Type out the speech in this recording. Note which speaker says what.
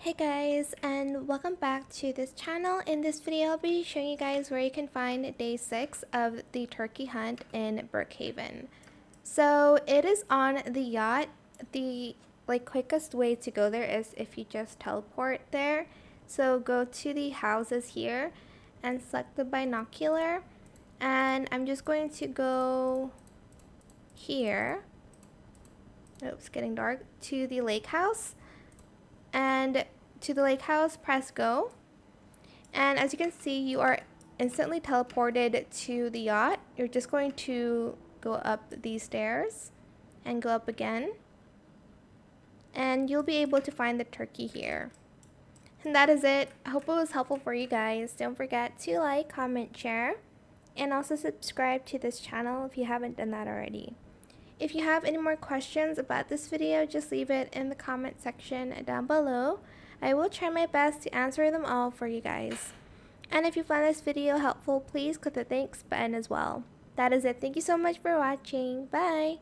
Speaker 1: Hey guys, and welcome back to this channel. In this video I'll be showing you guys where you can find day 6 of the turkey hunt in Brookhaven. So it is on the yacht. The quickest way to go there is if you just teleport there. So go to the houses here and select the binocular, and I'm just going to go here. Oops, it's getting dark. To the lake house. And to the lake house, press go. And as you can see, you are instantly teleported to the yacht. You're just going to go up these stairs and go up again. And you'll be able to find the turkey here. And that is it. I hope it was helpful for you guys. Don't forget to like, comment, share, and also subscribe to this channel if you haven't done that already. If you have any more questions about this video, just leave it in the comment section down below. I will try my best to answer them all for you guys. And if you found this video helpful, please click the thanks button as well. That is it. Thank you so much for watching. Bye!